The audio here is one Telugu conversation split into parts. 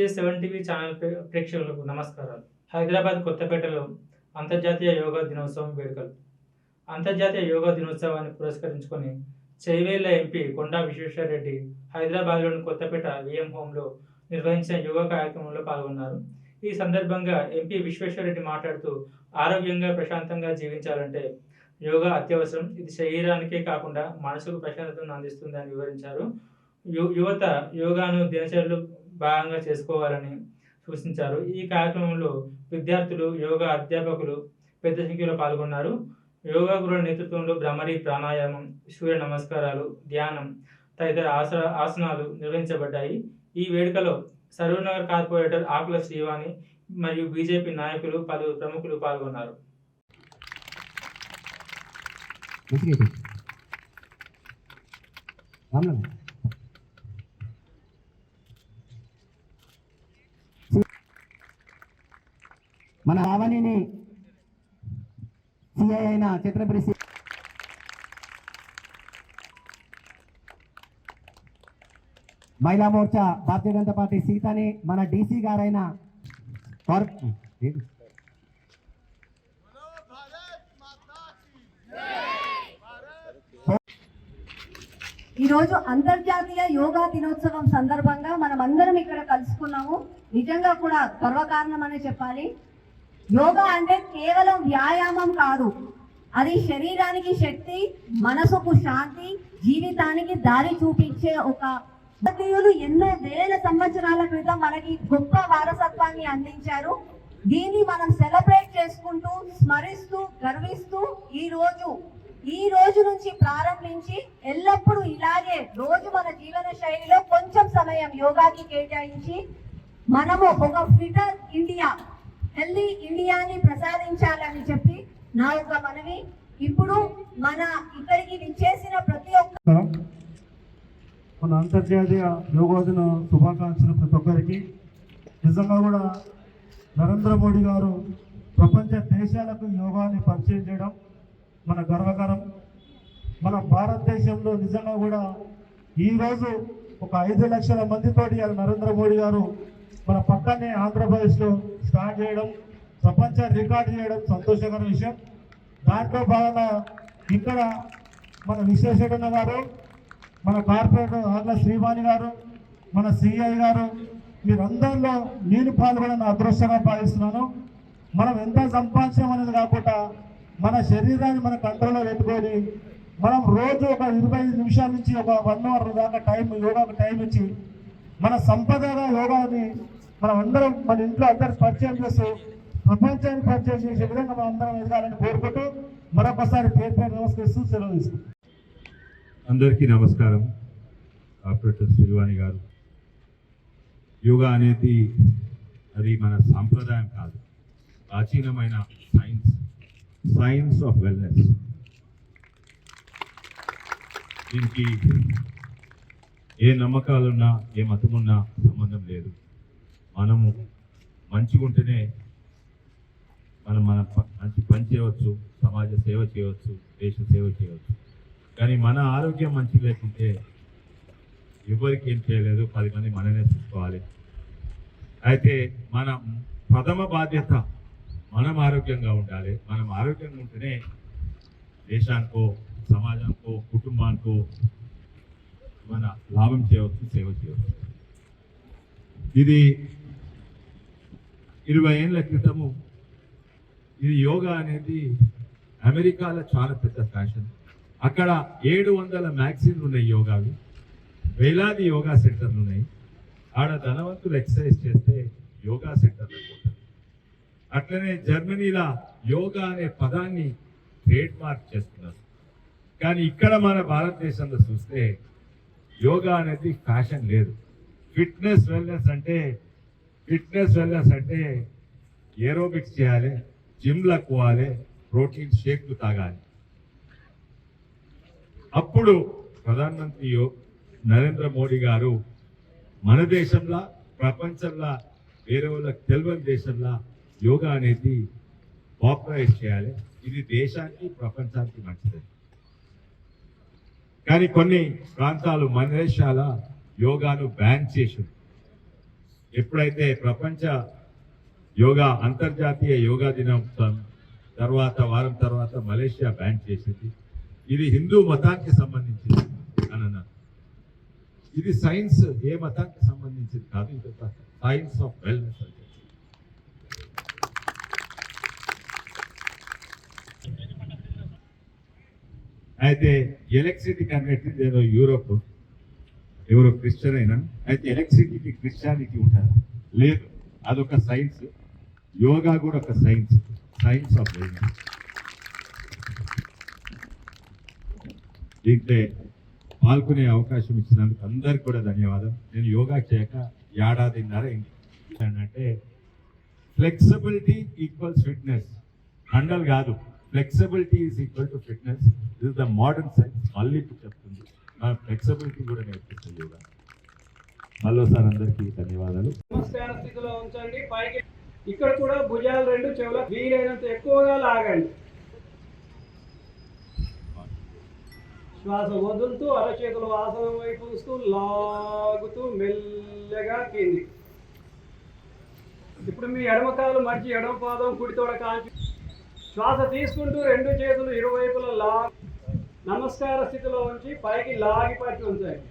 7 టీవీ ఛానల్ ప్రేక్షకులకు నమస్కారాలు. హైదరాబాద్ కొత్తపేటలో అంతర్జాతీయ యోగా దినోత్సవం వేడుకలు. అంతర్జాతీయ యోగా దినోత్సవాన్ని పురస్కరించుకొని చేవేళ్ల ఎంపీ కొండా విశ్వేశ్వరరెడ్డి హైదరాబాద్లోని కొత్తపేట విఎం హోంలో నిర్వహించిన యోగా కార్యక్రమంలో పాల్గొన్నారు. ఈ సందర్భంగా ఎంపీ విశ్వేశ్వరరెడ్డి మాట్లాడుతూ, ఆరోగ్యంగా ప్రశాంతంగా జీవించాలంటే యోగా అత్యవసరం. ఇది శరీరానికే కాకుండా మనసుకు ప్రశాంతతను అందిస్తుందని వివరించారు. యువత యోగాను దినచర్యలు భాగంగా చేసుకోవాలని సూచించారు. ఈ కార్యక్రమంలో విద్యార్థులు, యోగా అధ్యాపకులు పెద్ద సంఖ్యలో పాల్గొన్నారు. యోగా గురువుల నేతృత్వంలో భ్రమరి, ప్రాణాయామం, సూర్య నమస్కారాలు, ధ్యానం తదితర ఆసనాలు నిర్వహించబడ్డాయి. ఈ వేడుకలో సరూర్నగర్ కార్పొరేటర్ ఆకుల శ్రీవాణి మరియు బీజేపీ నాయకులు, పలువురు ప్రముఖులు పాల్గొన్నారు. మన ఆవనిని సిఐ అయిన ఛత్రపతి మహిళా మోర్చా భారతీయ జనతా పార్టీ సీతని మన డీసీ గారైన ఈరోజు అంతర్జాతీయ యోగా దినోత్సవం సందర్భంగా మనం అందరం ఇక్కడ కలుసుకున్నాము. నిజంగా కూడా గర్వకారణం అనే చెప్పాలి. యోగా అంటే కేవలం వ్యాయామం కాదు, అది శరీరానికి శక్తి, మనసుకు శాంతి, జీవితానికి దారి చూపించే ఒక భారతీయులు ఎన్నో వేల సంవత్సరాల క్రితం మనకి గొప్ప వారసత్వాన్ని అందించారు. దీన్ని మనం సెలబ్రేట్ చేసుకుంటూ, స్మరిస్తూ, గర్విస్తూ ఈ రోజు నుంచి ప్రారంభించి ఎల్లప్పుడూ ఇలాగే రోజు మన జీవన శైలిలో కొంచెం సమయం యోగాకి కేటాయించి మనము ఒక ఫిటర్ ఇండియా, హెల్దీ ఇండియాని ప్రసాదించాలని చెప్పి నా యొక్క మనవి. ఇప్పుడు మన ఇక్కడికి విచ్చేసిన ప్రతి ఒక్క మన అంతర్జాతీయ యోగా దిన శుభాకాంక్షలు ప్రతి ఒక్కరికి. నిజంగా కూడా నరేంద్ర మోడీ గారు ప్రపంచ దేశాలకు యోగాని పరిచయం చేయడం మన గర్వకారం. మన భారతదేశంలో నిజంగా కూడా ఈరోజు ఒక 5 లక్షల మందితోటి నరేంద్ర మోడీ గారు మన పక్కనే ఆంధ్రప్రదేశ్లో స్టార్ట్ చేయడం, ప్రపంచ రికార్డు చేయడం సంతోషకర విషయం. దాంట్లో భాగంగా ఇక్కడ మన విశ్వేశ్వరన్న గారు, మన కార్పొరేటర్ ఆకుల శ్రీవాణి గారు, మన సిఐ గారు, మీరందరిలో నేను పాల్గొనని అదృష్టంగా భావిస్తున్నాను. మనం ఎంత సంపాదించడం అనేది కాకుండా మన శరీరాన్ని మన కంట్రోల్లో పెట్టుకొని మనం రోజు ఒక 25 నిమిషాల నుంచి ఒక 1 అవర్ దాకా యోగాకు టైం ఇచ్చి మన సంపదగా యోగాని మనం అందరం మన ఇంట్లో అందరు పరిచయం చేస్తూ ప్రపంచానికి పరిచయం చేసే విధంగా మనం అందరం ఎదగాలని కోరుకుంటూ మరొకసారి పేరు నమస్కరిస్తూ సెలవు తీసుకుంటాం. అందరికీ నమస్కారం. కార్పొరేటర్ శ్రీవాణి గారు, యోగా అనేది అది మన సాంప్రదాయం కాదు, ప్రాచీనమైన సైన్స్ ఆఫ్ వెల్నెస్. దీనికి ఏ నమ్మకాలున్నా ఏ మతమున్నా సంబంధం లేదు. మనము మంచిగా ఉంటేనే మనం మంచి పని చేయవచ్చు, సమాజ సేవ చేయవచ్చు, దేశ సేవ చేయవచ్చు. కానీ మన ఆరోగ్యం మంచి లేకుంటే ఎవరికి ఏం చేయలేదు, 10 మంది మననే చూసుకోవాలి. అయితే మన ప్రథమ బాధ్యత మనం ఆరోగ్యంగా ఉండాలి. మనం ఆరోగ్యంగా ఉంటేనే దేశానికో, సమాజానికో, కుటుంబానికో మన లాభం చేయవచ్చు, సేవ చేయవచ్చు. ఇది 20 ఏళ్ళ క్రితము ఇది యోగా అనేది అమెరికాలో చాలా పెద్ద ఫ్యాషన్. అక్కడ 700 మ్యాగజైన్లు ఉన్నాయి యోగావి, వేలాది యోగా సెంటర్లు ఉన్నాయి. ఆడ ధనవంతులు ఎక్సర్సైజ్ చేస్తే యోగా సెంటర్లు పోతారు. అట్లనే జర్మనీలో యోగా అనే పదాన్ని ట్రేడ్ మార్క్ చేస్తున్నారు. కానీ ఇక్కడ మన భారతదేశంలో చూస్తే యోగా అనేది ఫ్యాషన్ లేదు. ఫిట్నెస్ వెల్నెస్ అంటే ఏరోబిక్స్ చేయాలి, జిమ్లకు పోవాలి, ప్రోటీన్ షేక్లు తాగాలి. అప్పుడు ప్రధానమంత్రి నరేంద్ర మోడీ గారు మన దేశంలో, ప్రపంచంలో వేరే వాళ్ళకి తెలియని దేశంలో యోగా అనేది పాపులరైజ్ చేయాలి. ఇది దేశానికి, ప్రపంచానికి మంచిది. కానీ కొన్ని ప్రాంతాలు, మన దేశాల యోగాను బ్యాన్ చేసింది. ఎప్పుడైతే ప్రపంచ యోగా అంతర్జాతీయ యోగా దినోత్సవం వారం తర్వాత మలేషియా బ్యాన్ చేసింది. ఇది హిందూ మతానికి సంబంధించింది అని అన్నారు. ఇది సైన్స్, ఏ మతానికి సంబంధించింది కాదు, ఇది ఒక సైన్స్ ఆఫ్ వెల్నెస్ అని చెప్పి. అయితే ఎలక్ట్రిసిటీ కనెక్టెడ్ ఏదో ఎవరో క్రిస్టియన్ అయినా అయితే ఎలక్ట్రిసిటీకి క్రిస్టియానిటీ ఉంటారు లేదు, అదొక సైన్స్. యోగా కూడా ఒక సైన్స్ ఆఫ్ వెల్నెస్. దీంట్లో పాల్గొనే అవకాశం ఇచ్చినందుకు అందరికి కూడా ధన్యవాదం. నేను యోగా చేయక ఏడాదిన్నర అంటే ఫ్లెక్సిబిలిటీ ఈక్వల్స్ ఫిట్నెస్, కండలు కాదు, flexibility is equal to fitness. ఇది ద మోడర్న్ సైన్స్ మళ్ళీ చెప్తుంది. మన ఫ్లెక్సిబిలిటీ కూడా నేర్పిస్తుంది యోగా. మళ్ళీసారి అందరికీ ధన్యవాదాలు. నమస్కార స్థితిలో ఉంచండి. పైకి ఇక్కడ కూడా భుజాలు రెండు చెవుల వీలైనంత ఎక్కువగా లాగండి. శ్వాస వదులుతూ అరచేతులు ఆసనం వైపు చూస్తూ లాగుతూ మెల్లగా కింది. ఇప్పుడు మీ ఎడమ కాలు మర్చి ఎడమ పాదం కుడి తోడ కాల్చి శ్వాస తీసుకుంటూ రెండు చేతులు ఇరువైపులా నమస్కార స్థితిలో ఉంచి పైకి లాగి పట్టి ఉంచండి.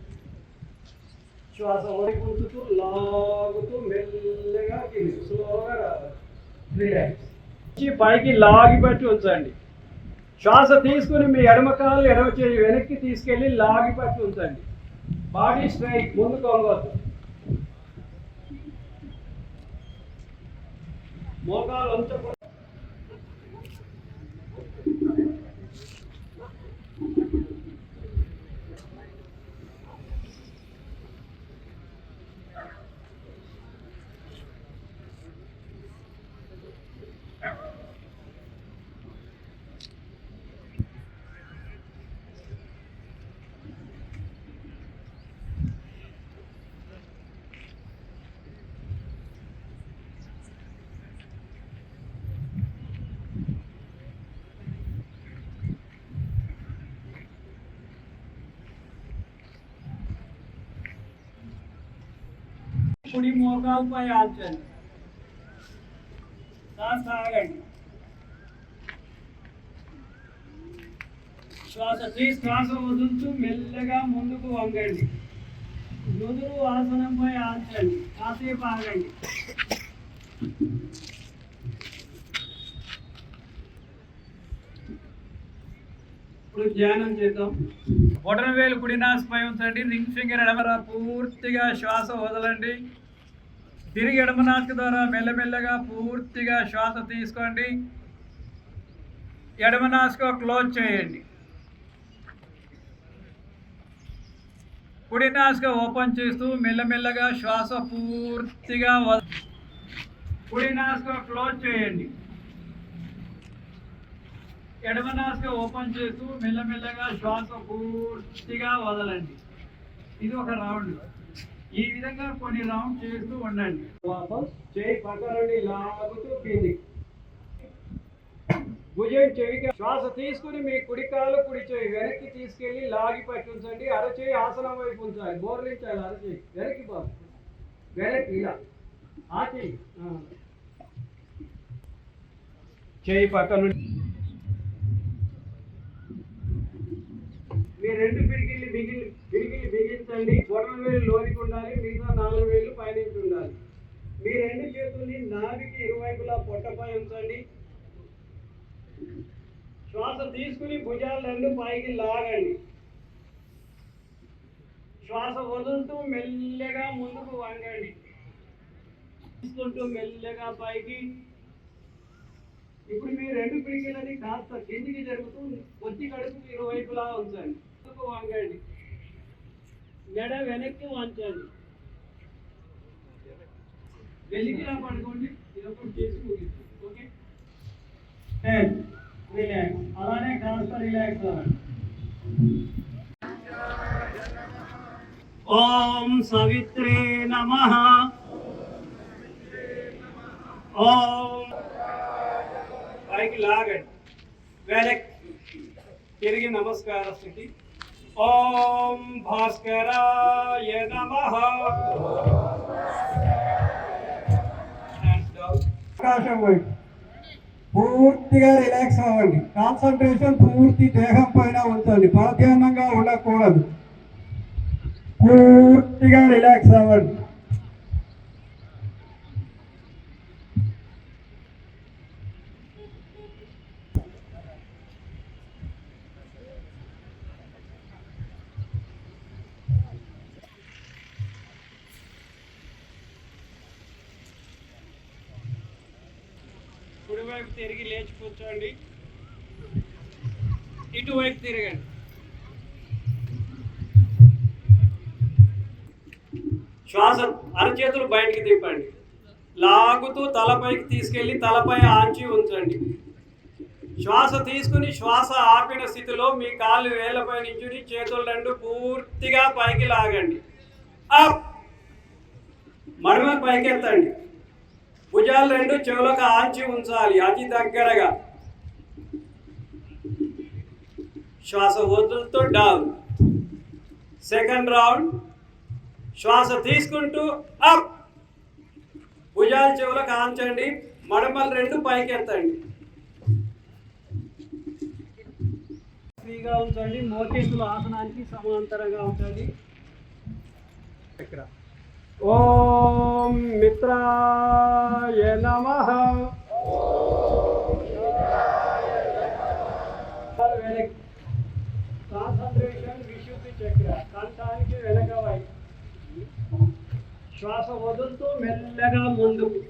శ్వాస వైపు ఉంచుతూ లాగుతూ మెల్లగా కింది స్లోగా రిలాక్స్. పైకి లాగి పట్టి ఉంచండి. శ్వాస తీసుకుని మీ ఎడమ కాలు ఎడమ చేయి వెనక్కి తీసుకెళ్ళి లాగి పట్టి ఉంచండి. బాడీ స్ట్రైట్, ముందుకు వంగొద్దు. మోకాలు ఉంచకూడదు. కుడి మోకాలపై ఆల్చండి. సాగండి. శ్వాస వదులుతూ మెల్లగా ముందుకు వంగండి. నుదురు ఆసనంపై ఆల్చండి. కాసేపు ఆగండి. ఇప్పుడు ధ్యానం చేద్దాం. బొటనవేలు కుడి నాసిపై ఉంచండి. రింగ్ ఫింగర్ ఎడమ పూర్తిగా శ్వాస వదలండి. తిరిగి ఎడమ నాసిక ద్వారా మెల్లమెల్లగా పూర్తిగా శ్వాస తీసుకోండి. ఎడమ నాసిక క్లోజ్ చేయండి. కుడి నాసిక ఓపెన్ చేస్తూ మెల్లమెల్లగా శ్వాస పూర్తిగా కుడి నాసిక క్లోజ్ చేయండి. ఎడమ నాసిక ఓపెన్ చేస్తూ మెల్లమెల్లగా శ్వాస పూర్తిగా వదలండి. ఇది ఒక రౌండ్. ఈ విధంగా కొన్ని రౌండ్ చేస్తూ ఉండండి. వాపస్ చేయి పక్క నుండి లాగుతూ కింది. భుజం చెవికి శ్వాస తీసుకుని మీ కుడి కాలు కుడి చేయి వెనక్కి తీసుకెళ్లి లాగి పట్టి ఉంచండి. అరచేయి ఆసనం వైపు ఉంచాలి. బోర్లించాలి. అరచేయి వెనక్కి పోదు. వెనక్కి ఇలా ఆ చేయి పక్క నుండి మీ రెండు పిడికిళ్ళు బిగించండి. బొటన వేలు లోనికి ఉండాలి. మిగతా 4 వేలు పైనుంచి ఉండాలి. మీ రెండు చేతుల్ని నాభికి ఇరువైపులా పొట్టపై ఉంచండి. శ్వాస తీసుకుని భుజాలు రెండు పైకి లాగండి. శ్వాస వదులుతూ మెల్లగా ముందుకు వంగండి. తీసుకుంటూ మెల్లగా పైకి. ఇప్పుడు మీ రెండు పిడికిళ్ళని కాస్త కిందికి జరుగుతూ ఒత్తి కడుపు ఇరువైపులా ఉంచండి. ముందుకు వంగండి. మెడ వెనక్కి వంచండి. వెలికిలా పడుకోండి. ఇదొకటి చేసి ముగిస్తుంది. Okay, relax. అలానే కాస్త రిలాక్స్ అవ్వండి. ఓం సవిత్రే నమః. ఓం పైకి లాగండి. వెనక్కి తిరిగి నమస్కార స్థితి. ఓం భాస్కరాయ నమః. అవకాశం వైపు పూర్తిగా రిలాక్స్ అవ్వండి. కాన్సన్ట్రేషన్ పూర్తి దేహం పైన ఉంచండి, పరధ్యానంగా ఉండకూడదు. పూర్తిగా రిలాక్స్ అవ్వండి. కుడివైపు తిరిగి లేచి కూర్చోండి, ఇటువైపు తిరగండి. శ్వాస అరచేతులు బయటికి తిప్పండి, లాగుతూ తలపైకి తీసుకెళ్ళి తలపై ఆంచి ఉంచండి. శ్వాస తీసుకుని శ్వాస ఆపిన స్థితిలో మీ కాళ్ళు వేళ్ళపై నించుని చేతులు రెండు పూర్తిగా పైకి లాగండి. అప్, మడమ పైకెత్తండి. భుజాలు రెండు చెవులకు ఆంచి ఉంచాలి, అతి దగ్గరగా. శ్వాస వదులుతూ డౌన్. Second round. శ్వాస తీసుకుంటూ అప్, భుజాలు చెవులకు ఆంచండి, మడమలు రెండు పైకెత్తండి. ఫ్రీగా ఉంచండి, మోచేతులు ఆసనానికి సమాంతరంగా ఉంచండి. ఇక్కడ ఓం మిత్రాయ నమః. కాన్సంట్రేషన్ విశుద్ధి చక్ర, కంఠానికి వెనక వైపు. శ్వాస వదులుతూ మెల్లగా ముందుకు.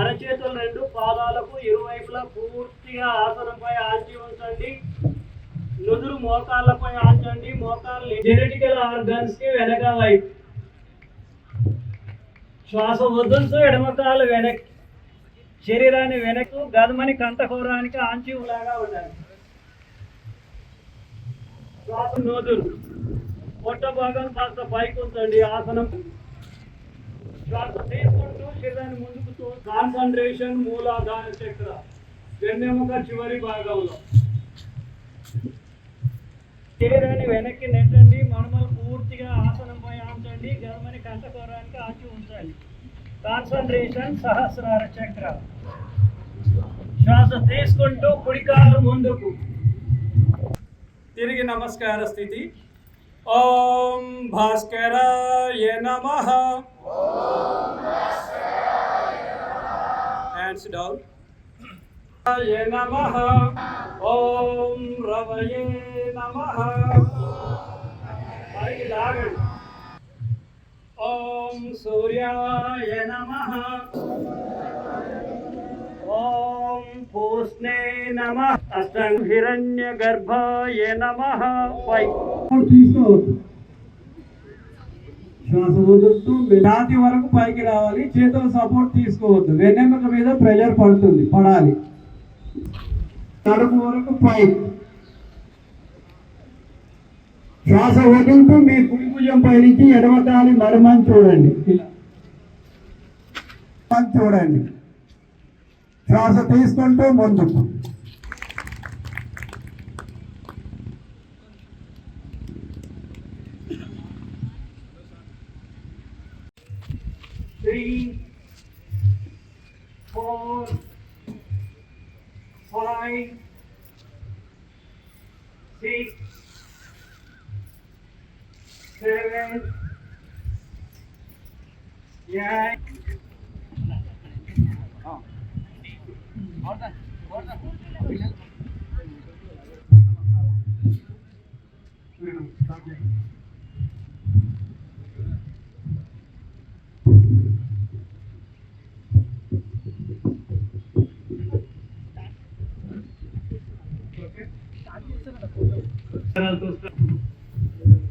అరచేతులు రెండు పాదాలకు ఇరువైపులా పూర్తిగా ఆసనంపై ఆంచి ఉంచండి. నుదురు మోకాళ్ళపై ఆంచండి. మోకాళ్ళు జెనెటికల్ ఆర్గన్స్ కి వెనక వైపు. శ్వాస వదులుతూ ఎడమకాలు వెనక్కి, శరీరాన్ని వెనక్కు, గదమని కంఠకోరానికి ఆంచి లాగా ఉండాలి. శ్వాస నోదురు, పొట్ట భాగం కాస్త పైకి ఉంచండి. ఆసనం. శ్వాస తీసుకుంటూ శరీరాన్ని ముందుకు. కాన్సంట్రేషన్ మూలాధార చక్ర, వెన్నెముక చివరి భాగంలో. శరీరాన్ని వెనక్కి నెట్టండి. మడమలు పూర్తిగా ఆసనంపై ఆంచండి. గర్మని కంఠకోరానికి ఆంచి ఉంచాలి. కాన్సంట్రేషన్ సహస్రార చక్ర. శ్వాస తీసుకుంటూ కుడికాలు ముందుకు. తిరిగి నమస్కార స్థితి. ఓం భాస్కరాయ నమః. Hands down. నమః. ఓం రవయే నమః. పైకి లాగండి. ఓం సూర్యాయ నమః. ఓం పూష్ణే నమః. అష్టం హిరణ్య గర్భాయ నమః. తీసుకోవద్దు. శ్వాస వదులుతూ ఛాతీ వరకు పైకి రావాలి. చేతుల సపోర్ట్ తీసుకోవద్దు. వెన్నెముక మీద ప్రెషర్ పడాలి. నడుము వరకు పైకి. శ్వాస వదులుతూ మీ కుడి భుజం పైనుంచి ఎడమకాలి మడమని చూడండి. ఇలా చూడండి. శ్వాస తీసుకుంటూ ముందుకు. Three, 4, 5, 6, 7, 8. Okay.